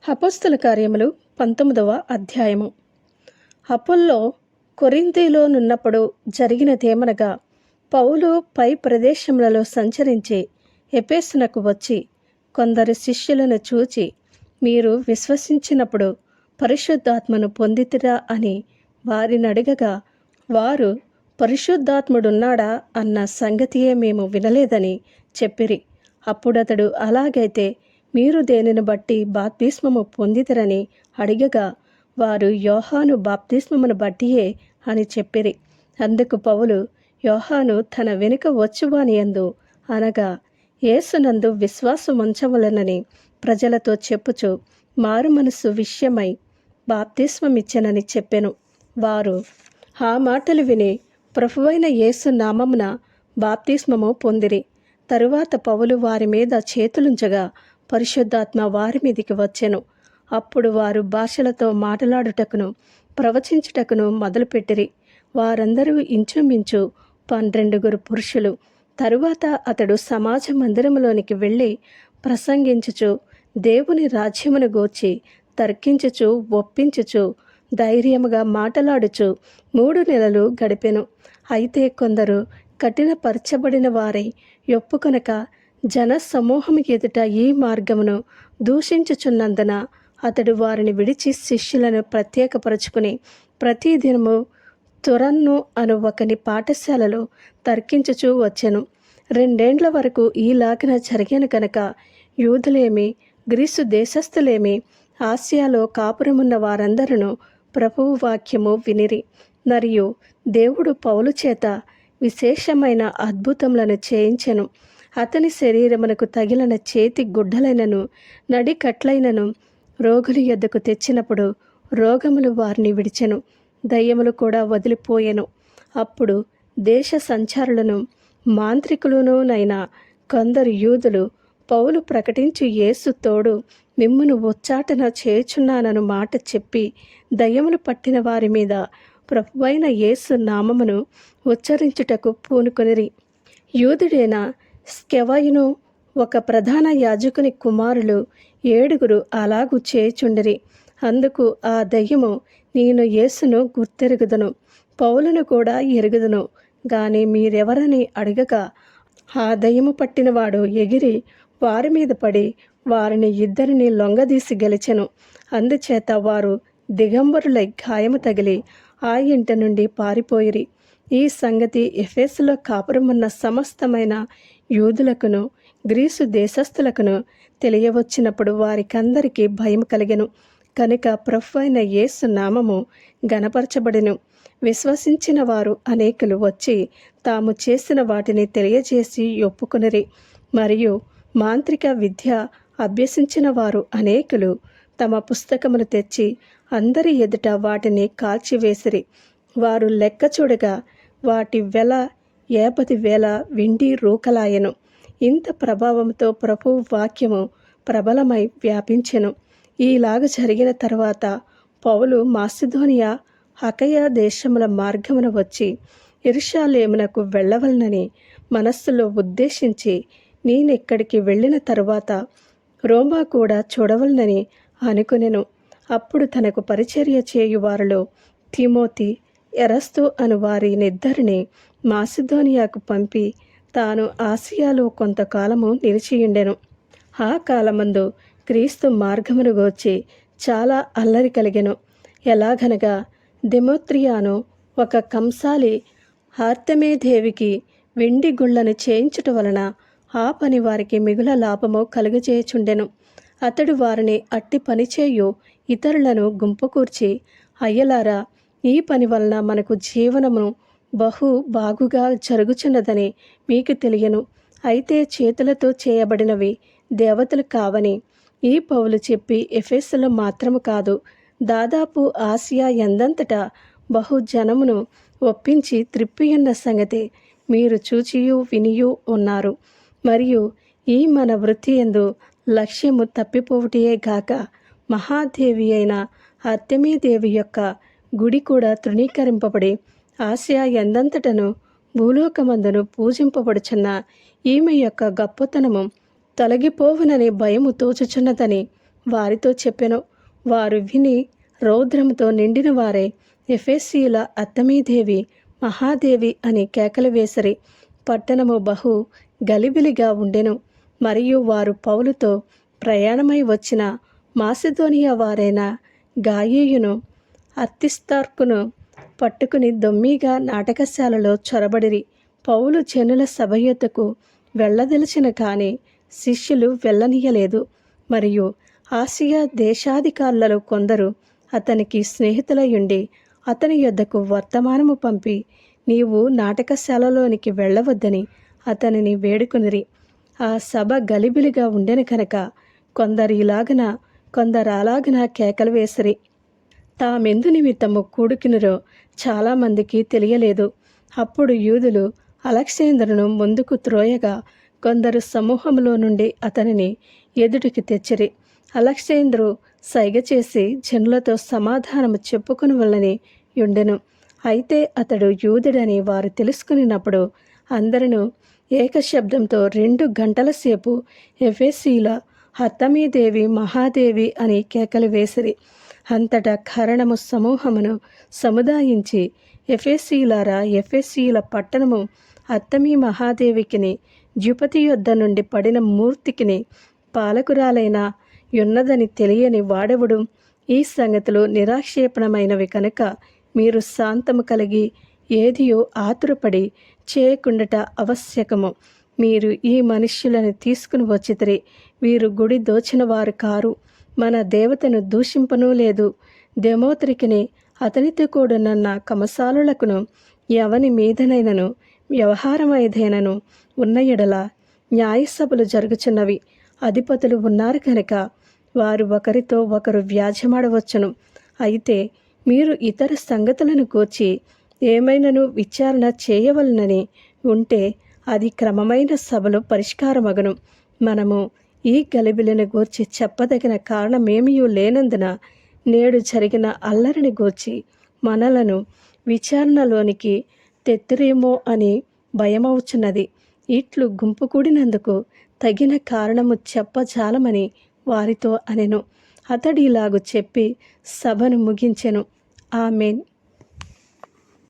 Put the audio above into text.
అపోస్తల కార్యములు 19వ అధ్యాయము. అపోల్లో కొరింథీలోనున్నప్పుడు జరిగినదేమనగా, పౌలు పై ప్రదేశములలో సంచరించి ఎఫెసునకు వచ్చి కొందరు శిష్యులను చూచి, మీరు విశ్వసించినప్పుడు పరిశుద్ధాత్మను పొందితిరా అని వారినడగగా, వారు పరిశుద్ధాత్ముడున్నాడా అన్న సంగతియే మేము వినలేదని చెప్పిరి. అప్పుడతడు, అలాగైతే మీరు దేనిని బట్టి బాప్తిస్మము పొందితిరని అడిగగా, వారు యోహాను బాప్తిస్మమును బట్టియే అని చెప్పిరి. అందుకు పౌలు, యోహాను తన వెనుక వచ్చువానియందు అనగా యేసునందు విశ్వాసం ఉంచవలెనని ప్రజలతో చెప్పుచు మారు మనస్సు విషయమై బాప్తిస్మమిచ్చెనని చెప్పెను. వారు ఆ మాటలు విని ప్రభువైన యేసు నామమున బాప్తిస్మము పొందిరి. తరువాత పౌలు వారి మీద చేతులుంచగా పరిశుద్ధాత్మ వారి మీదికి వచ్చెను. అప్పుడు వారు భాషలతో మాట్లాడుటకును ప్రవచించుటకును మొదలుపెట్టిరి. వారందరూ ఇంచుమించు 12 పురుషులు. తరువాత అతడు సమాజ మందిరములోనికి వెళ్ళి ప్రసంగించుచు దేవుని రాజ్యమును గూర్చి తర్కించుచు ఒప్పించుచు ధైర్యముగా మాటలాడుచు 3 నెలలు గడిపెను. అయితే కొందరు కఠినపరచబడిన వారై ఒప్పుకొనక జన సమూహము ఎదుట ఈ మార్గమును దూషించుచున్నందున అతడు వారిని విడిచి శిష్యులను ప్రత్యేకపరుచుకుని ప్రతిదినము తురన్ను అను ఒకని పాఠశాలలో తర్కించుచూ వచ్చెను. 2 ఏండ్ల వరకు ఈలాగన జరిగాను కనుక యూదులేమి గ్రీసు దేశస్థులేమి ఆసియాలో కాపురమున్న వారందరూ ప్రభువు వాక్యము వినిరి. మరియు దేవుడు పౌలు చేత విశేషమైన అద్భుతములను చేయించెను. అతని శరీరమునకు తగిలిన చేతి గుడ్డలైనను నడికట్లైనను రోగుల యొద్దకు తెచ్చినప్పుడు రోగములు వారిని విడిచెను, దయ్యములు కూడా వదిలిపోయెను. అప్పుడు దేశ సంచారులను మాంత్రికులునైన కొందరు యూదులు పౌలు ప్రకటించి యేసు తోడు మిమ్మును ఉచ్చాటన చేయుచున్నానను మాట చెప్పి దయ్యములు పట్టిన వారి మీద ప్రభువైన యేసు నామమును ఉచ్చరించుటకు పూనుకొనిరి. యూదుడైన స్కెవయును ఒక ప్రధాన యాజకుని కుమారులు 7 అలాగు చేయుచుండిరి. అందుకు ఆ దయ్యము, నేను యేసును గుర్తెరుగుదును, పౌలును కూడా ఎరుగుదును గాని మీరెవరని అడగగా, ఆ దయ్యము పట్టినవాడు ఎగిరి వారి మీద పడి వారిని 2 లొంగదీసి గెలిచెను. అందుచేత వారు దిగంబరులై గాయము తగిలి ఆ ఇంట నుండి పారిపోయిరి. ఈ సంగతి ఎఫెసులో కాపురమున్న సమస్తమైన యూదులకును గ్రీసు దేశస్థులకును తెలియవచ్చినప్పుడు వారికందరికీ భయం కలిగెను. కనుక ప్రభువైన యేసు నామము గణపరచబడెను. విశ్వసించిన వారు అనేకులు వచ్చి తాము చేసిన వాటిని తెలియజేసి ఒప్పుకొనిరి. మరియు మాంత్రిక విద్య అభ్యసించిన వారు అనేకులు తమ పుస్తకములు తెచ్చి అందరి ఎదుట వాటిని కాల్చివేసిరి. వారు లెక్క చూడగా వాటి వెల 50,000 వెండి రూకలాయెను. ఇంత ప్రభావంతో ప్రభువు వాక్యము ప్రబలమై వ్యాపించెను. ఈలాగ జరిగిన తర్వాత పౌలు మాసిదోనియా అకయ దేశముల మార్గమున వచ్చి యెరూషలేమునకు వెళ్ళవలనని మనస్సులో ఉద్దేశించి, నేనెక్కడికి వెళ్ళిన తరువాత రోమా కూడా చూడవలనని అనుకొనెను. అప్పుడు తనకు పరిచర్య చేయు వారిలో తిమోతి, ఎరస్తు అను వారినిద్దరిని మాసిదోనియాకు పంపి తాను ఆసియాలో కొంతకాలము నిలిచియుండెను. ఆ కాలమందు క్రీస్తు మార్గమును గూర్చి చాలా అల్లరి కలిగెను. ఎలాగనగా, దెమోత్రియాను ఒక కంసాలి ఆర్తెమీదేవికి వెండి గుళ్లను చేయించుట వలన ఆ పని వారికి మిగుల లాభము కలుగజేయుచుండెను. అతడు వారిని అట్టి పనిచేయు ఇతరులను గుంపుకూర్చి, అయ్యలారా, ఈ పని వలన మనకు జీవనము బహు బాగుగా జరుగుచున్నదని మీకు తెలియను. అయితే చేతులతో చేయబడినవి దేవతలు కావని ఈ పౌలు చెప్పి ఎఫెసులో మాత్రము కాదు, దాదాపు ఆసియా ఎందంతటా బహు జనమును ఒప్పించి త్రిప్పియున్న సంగతి మీరు చూచియు వినియు ఉన్నారు. మరియు ఈ మన వృత్తి యందు లక్ష్యము తప్పిపోవుటయే గాక, మహాదేవి అయిన అర్తెమీదేవి యొక్క గుడి కూడా తృణీకరింపబడి ఆసియా ఎందంతటను భూలోకమందును పూజింపబడుచున్న ఈమె యొక్క గొప్పతనము తొలగిపోవునని భయము తోచుచున్నదని వారితో చెప్పెను. వారు విని రౌద్రముతో నిండిన వారే ఎఫెసీయుల అర్తమీదేవి మహాదేవి అని కేకలు వేసిరి. పట్టణము బహు గలిబిలిగా ఉండెను. మరియు వారు పౌలుతో ప్రయాణమై వచ్చిన మాసిదోనియా వారైన గాయీయును అర్తిస్తార్కును పట్టుకుని దొమ్మిగా నాటకశాలలో చొరబడిరి. పౌలు జనుల సభ యొద్దకు వెళ్ళదలిచిన కాని శిష్యులు వెళ్ళనీయలేదు. మరియు ఆసియా దేశాధికారులలో కొందరు అతనికి స్నేహితులయుండి అతని యొద్దకు వర్తమానము పంపి నీవు నాటకశాలలోనికి వెళ్ళవద్దని అతనిని వేడుకొనిరి. ఆ సభ గలిబిలిగా ఉండెను కనుక కొందరు ఇలాగన కొందరు అలాగన కేకలు వేసిరి. తామెందు నిమిత్తము కూడుకునిరో చాలామందికి తెలియలేదు. అప్పుడు యూదులు అలెగ్జాంద్రును ముందుకు త్రోయగా కొందరు సమూహంలో నుండి అతనిని ఎదుటికి తెచ్చిరి. అలెగ్జాంద్రు సైగ చేసి జనులతో సమాధానము చెప్పుకుని వల్లని యుండెను. అయితే అతడు యూదుడని వారు తెలుసుకునినప్పుడు అందరూ ఏకశబ్దంతో 2 గంటల సేపు ఎఫెసీయుల అర్తమీదేవి మహాదేవి అని కేకలు వేసిరి. అంతటా కరణము సమూహమును సముదాయించి ఎఫెసీయులారా, ఎఫెసీయుల పట్టణము అర్తమీ మహాదేవికిని ద్యుపతి యొద్ద నుండి పడిన మూర్తికిని పాలకురాలైన యున్నదని తెలియని వాడెవడు? ఈ సంగతులు నిరాక్షేపణమైనవి కనుక మీరు శాంతము కలిగి ఏదియో ఆతురపడి చేయకుండట ఆవశ్యకము. మీరు ఈ మనుష్యులను తీసుకుని వచ్చితిరి. వీరు గుడి దోచిన వారు కారు, మన దేవతను దూషింపనూ లేదు. దెమోత్రికిని అతనితో కూడనున్న కమసాలులకును ఎవని మీదనైనను వ్యవహారమైదేనను ఉన్న ఎడల న్యాయసభలు జరుగుచున్నవి. అధిపతులు ఉన్నారు కనుక వారు ఒకరితో ఒకరు వ్యాజ్యమాడవచ్చును. అయితే మీరు ఇతర సంగతులను గూర్చి ఏమైనను విచారణ చేయవలనని ఉంటే అది క్రమమైన సభలో పరిష్కారమగును. మనము ఈ గలిబిలిని గూర్చి చెప్పదగిన కారణమేమీ లేనందున నేడు జరిగిన అల్లరిని గూర్చి మనలను విచారణలోనికి తెత్తురేమో అని భయమవుచున్నది. ఇట్లు గుంపు కూడినందుకు తగిన కారణము చెప్పజాలమని వారితో అనెను. అతడు ఇలాగు చెప్పి సభను ముగించెను. ఆమేన్.